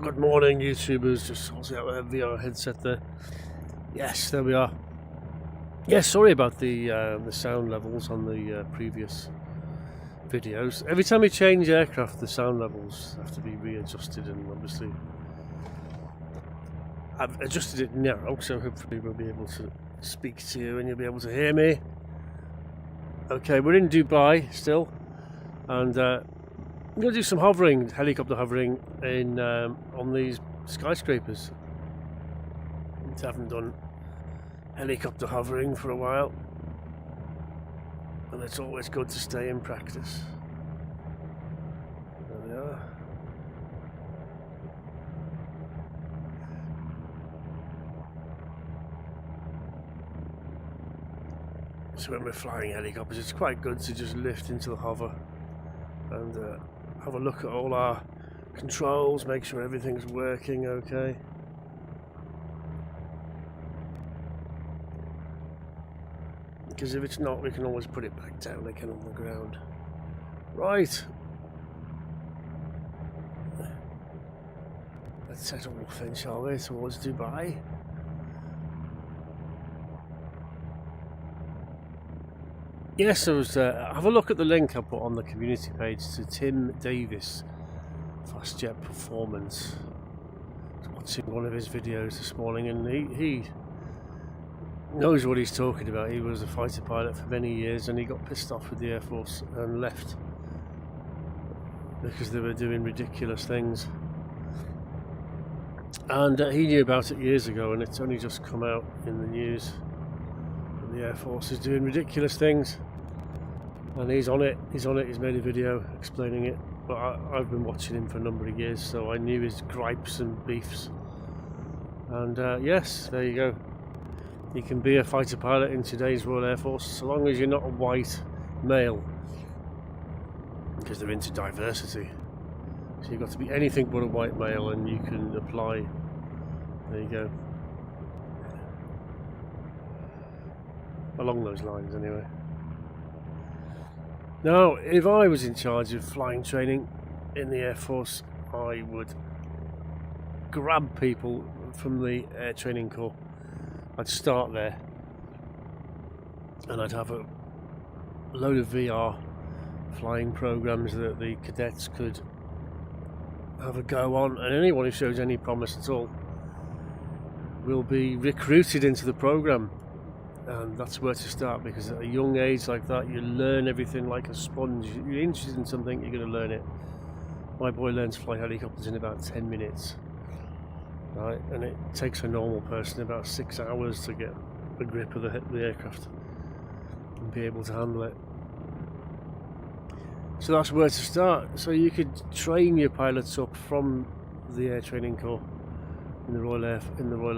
Good morning, YouTubers. Just sorting out a VR headset there. Yes, there we are. Yes, sorry about the sound levels on the previous videos. Every time we change aircraft, the sound levels have to be readjusted, and obviously I've adjusted it now, so hopefully we'll be able to speak to you and you'll be able to hear me. Okay, we're in Dubai still, and I'm going to do some hovering, helicopter hovering in on these skyscrapers. I haven't done helicopter hovering for a while, and it's always good to stay in practice. There we are. So when we're flying helicopters, it's quite good to just lift into the hover and have a look at all our controls, make sure everything's working okay. Because if it's not, we can always put it back down again on the ground. Right. Let's set off then, shall we, towards Dubai. Yes, have a look at the link I put on the community page to Tim Davis, Fast Jet Performance. I was watching one of his videos this morning, and he knows what he's talking about. He was a fighter pilot for many years, and he got pissed off with the Air Force and left because they were doing ridiculous things. And he knew about it years ago, and it's only just come out in the news. The Air Force is doing ridiculous things, and he's on it. He's made a video explaining it, but I've been watching him for a number of years, so I knew his gripes and beefs. And yes, there you go. You can be a fighter pilot in today's Royal Air Force so long as you're not a white male, because they're into diversity. So you've got to be anything but a white male, and you can apply. There you go. Along those lines anyway. Now, if I was in charge of flying training in the Air Force, I would grab people from the Air Training Corps. I'd start there, and I'd have a load of VR flying programs that the cadets could have a go on, and anyone who shows any promise at all will be recruited into the program. And that's where to start, because at a young age like that, you learn everything like a sponge. If you're interested in something, you're going to learn it. My boy learned to fly helicopters in about 10 minutes, right? And it takes a normal person about 6 hours to get a grip of the aircraft and be able to handle it. So that's where to start. So you could train your pilots up from the Air Training Corps. In the Royal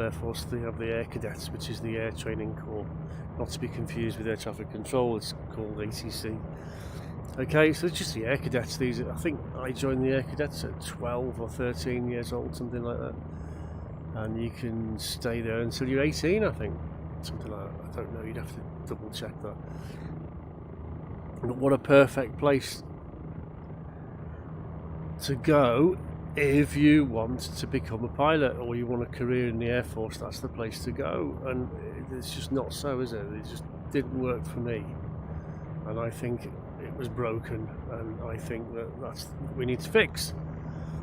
Air Force, they have the Air Cadets, which is the Air Training Corps, not to be confused with Air Traffic Control. It's called ATC. Okay, so it's just the Air Cadets. I think I joined the Air Cadets at 12 or 13 years old, something like that. And you can stay there until you're 18, I think, something like that. I don't know. You'd have to double check that. But what a perfect place to go. If you want to become a pilot, or you want a career in the Air Force, that's the place to go. And it's just not so, is it? It just didn't work for me, and I think it was broken, and I think that's what we need to fix.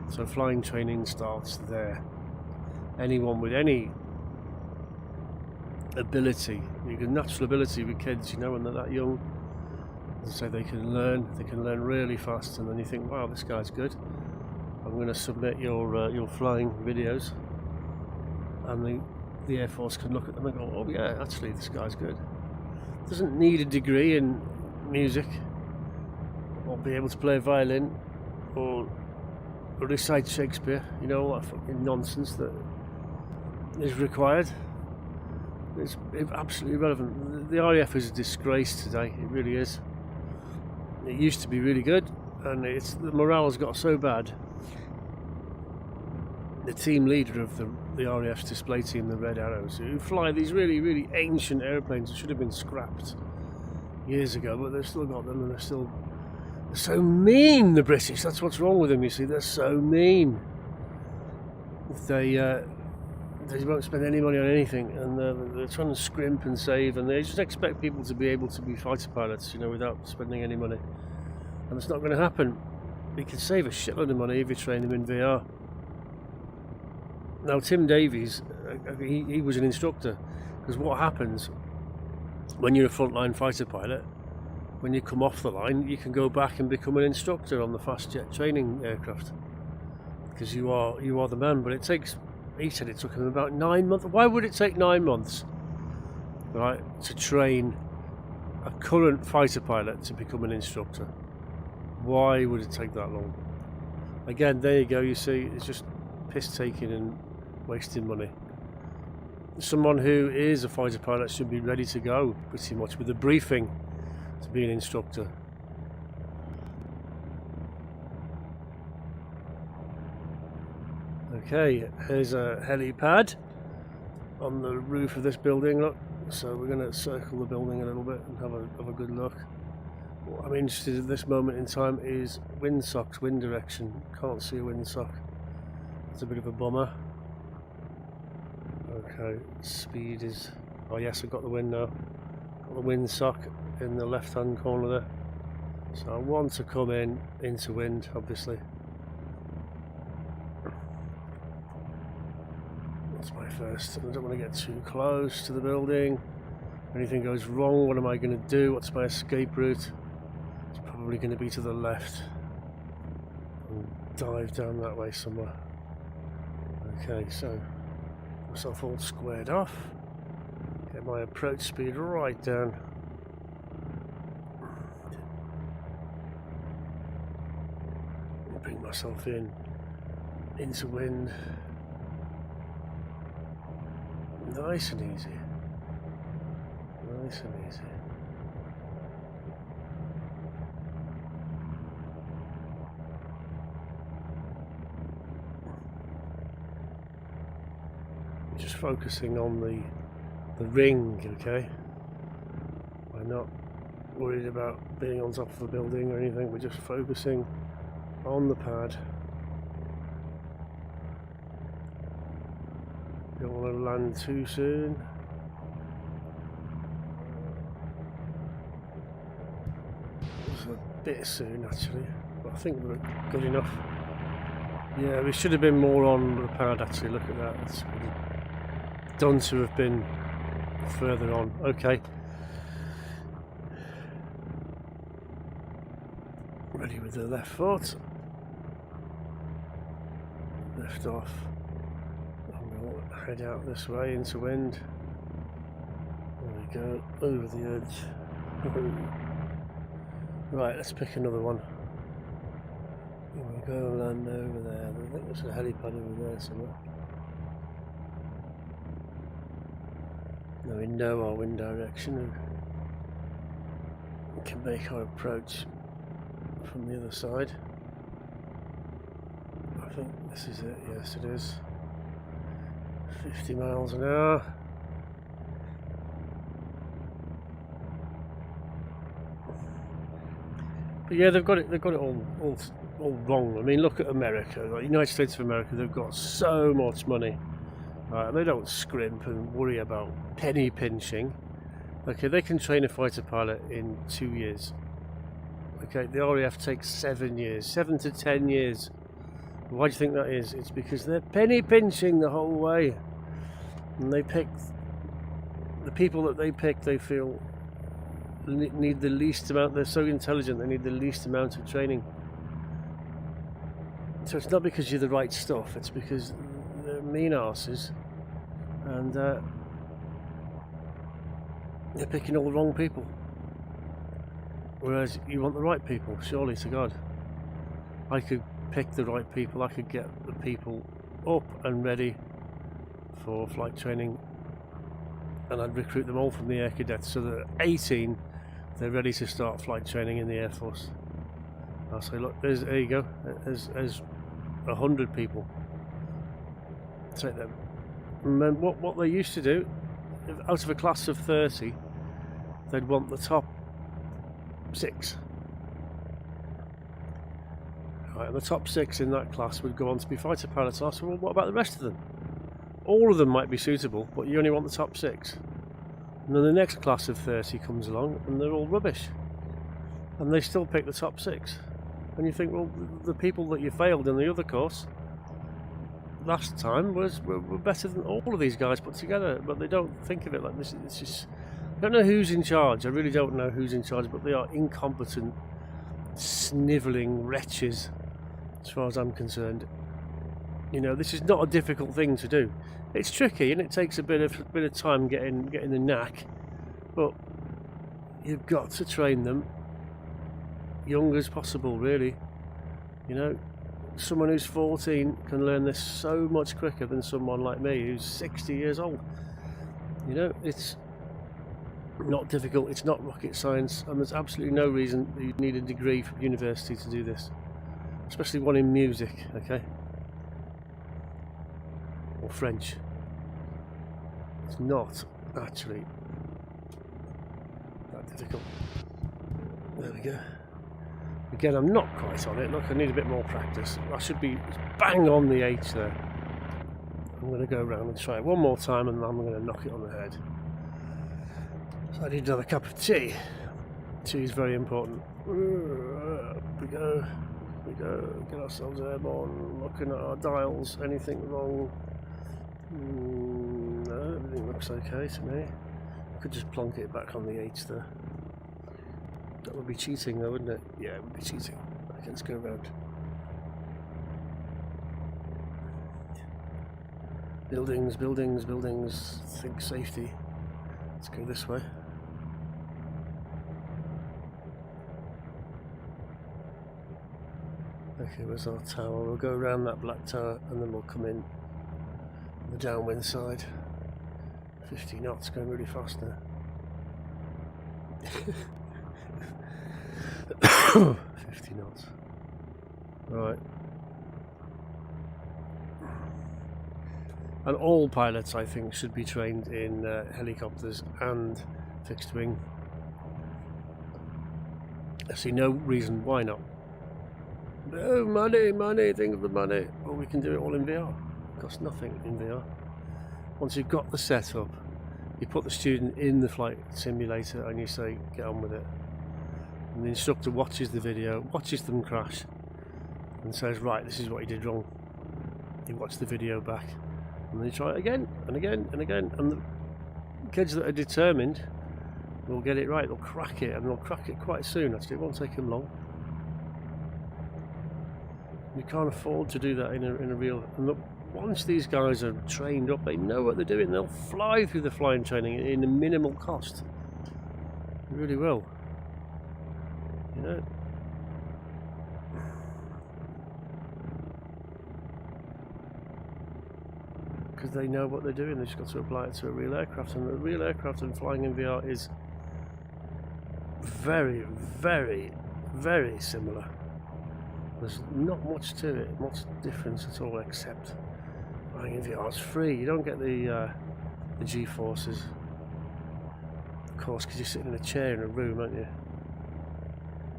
So flying training starts there. Anyone with any ability, you can natural ability with kids, you know, when they're that young, so they can learn really fast, and then you think, wow, this guy's good. I'm going to submit your flying videos, and the Air Force can look at them and go, oh yeah, actually this guy's good. Doesn't need a degree in music, or be able to play a violin, or recite Shakespeare, you know, all that fucking nonsense that is required. It's absolutely irrelevant. The RAF is a disgrace today, it really is. It used to be really good, and the morale has got so bad. The team leader of the RAF's display team, the Red Arrows, who fly these really, really ancient airplanes that should have been scrapped years ago, but they've still got them, and they're so mean, the British. That's what's wrong with them, you see. They're so mean. they won't spend any money on anything, and they're trying to scrimp and save, and they just expect people to be able to be fighter pilots, without spending any money. And it's not going to happen. You can save a shitload of money if you train them in VR. Now, Tim Davies, he was an instructor, because what happens when you're a frontline fighter pilot, when you come off the line, you can go back and become an instructor on the fast jet training aircraft, because you are the man. But he said it took him about 9 months. Why would it take 9 months, right, to train a current fighter pilot to become an instructor? Why would it take that long? Again, there you go, you see, it's just piss taking and wasting money. Someone who is a fighter pilot should be ready to go, pretty much, with a briefing to be an instructor. Okay, here's a helipad on the roof of this building, look. So we're going to circle the building a little bit and have a good look. What I'm interested in at this moment in time is windsocks, wind direction. Can't see a windsock. It's a bit of a bummer. Okay, speed is... Oh yes, I've got the wind now. Got the windsock in the left hand corner there. So I want to come into wind, obviously. That's my first. I don't want to get too close to the building. If anything goes wrong, what am I going to do? What's my escape route? It's probably going to be to the left. And dive down that way somewhere. Okay, so myself all squared off. Get my approach speed right down. Bring myself into wind. Nice and easy. Nice and easy. Just focusing on the ring, okay? We're not worried about being on top of a building or anything, we're just focusing on the pad. Don't want to land too soon. It's a bit soon actually, but I think we're good enough. Yeah, we should have been more on the pad actually, look at that. It's done to have been further on. Okay. Ready with the left foot. Lift off. We'll head out this way into wind. There we go, over the edge. Right, let's pick another one. Here we go, land over there. I think there's a helipad over there somewhere. Now we know our wind direction. We can make our approach from the other side. I think this is it, yes it is. 50 miles an hour. But yeah, they've got it all wrong. I mean, look at America, like United States of America, they've got so much money. Right, and they don't scrimp and worry about penny pinching. Okay, they can train a fighter pilot in 2 years. Okay, the RAF takes 7 years, 7 to 10 years. Why do you think that is? It's because they're penny pinching the whole way. And they pick the people that they pick, they feel need the least amount. They're so intelligent, they need the least amount of training. So it's not because you're the right stuff, it's because they're mean arses and they're picking all the wrong people. Whereas you want the right people, surely to God. I could pick the right people, I could get the people up and ready for flight training, and I'd recruit them all from the Air Cadets so that at 18 they're ready to start flight training in the Air Force. I'll say, look, there you go, there's 100 people. Take them. And then what they used to do, out of a class of 30, they'd want the top 6. Right, and the top 6 in that class would go on to be fighter pilots. And I said, well, what about the rest of them? All of them might be suitable, but you only want the top 6. And then the next class of 30 comes along and they're all rubbish. And they still pick the top 6. And you think, well, the people that you failed in the other course last time were better than all of these guys put together. But they don't think of it like this. It's just, I don't know who's in charge. I really don't know who's in charge, but they are incompetent, snivelling wretches as far as I'm concerned. You know, this is not a difficult thing to do. It's tricky and it takes a bit of time getting the knack, but you've got to train them young as possible, really. You know, someone who's 14 can learn this so much quicker than someone like me who's 60 years old. You know, it's not difficult, it's not rocket science, and there's absolutely no reason that you'd need a degree from university to do this, especially one in music, okay, or French. It's not actually that difficult. There we go. Again, I'm not quite on it. Look, I need a bit more practice. I should be bang on the H there. I'm going to go around and try it one more time, and I'm going to knock it on the head. So I need another cup of tea. Tea is very important. Up we go. We go. Get ourselves airborne. Looking at our dials. Anything wrong? No, everything looks okay to me. I could just plonk it back on the H there. That would be cheating though, wouldn't it? Yeah, it would be cheating. Okay, let's go around. Buildings, buildings, buildings. Think safety. Let's go this way. Okay, where's our tower? We'll go around that black tower and then we'll come in the downwind side. 50 knots, going really fast now. 50 knots. Right. And all pilots, I think, should be trained in helicopters and fixed wing. I see no reason why not. No, money, money, think of the money. Well, we can do it all in VR. It costs nothing in VR. Once you've got the setup, you put the student in the flight simulator and you say, get on with it. And the instructor watches the video, watches them crash, and says, right, this is what you did wrong. You watch the video back, and then you try it again, and again, and again. And the kids that are determined will get it right, they'll crack it, and they'll crack it quite soon, actually. It won't take them long. You can't afford to do that in a real... And look, once these guys are trained up, they know what they're doing. They'll fly through the flying training in a minimal cost. They really will. You know? Because they know what they're doing. They've just got to apply it to a real aircraft. And the real aircraft and flying in VR is very, very, very similar. There's not much to it, much difference at all, except flying in VR is free. You don't get the G-forces, of course, because you're sitting in a chair in a room, aren't you?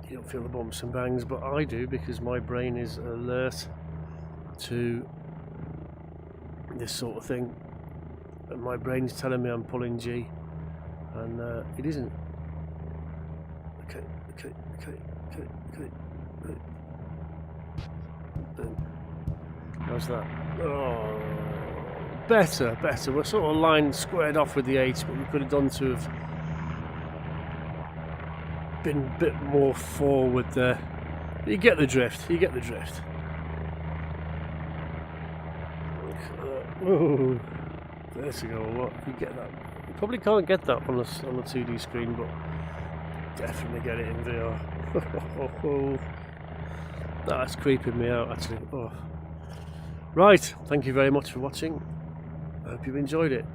You don't feel the bumps and bangs, but I do, because my brain is alert to this sort of thing. And my brain's telling me I'm pulling G, and it isn't. Okay. How's that? Oh, better. We're sort of lined squared off with the H, but we could have done to have been a bit more forward there. But you get the drift. Oh, vertigo or what? You get that. You probably can't get that on the 2D screen, but definitely get it in VR. That's creeping me out, actually. Oh. Right, thank you very much for watching. I hope you enjoyed it.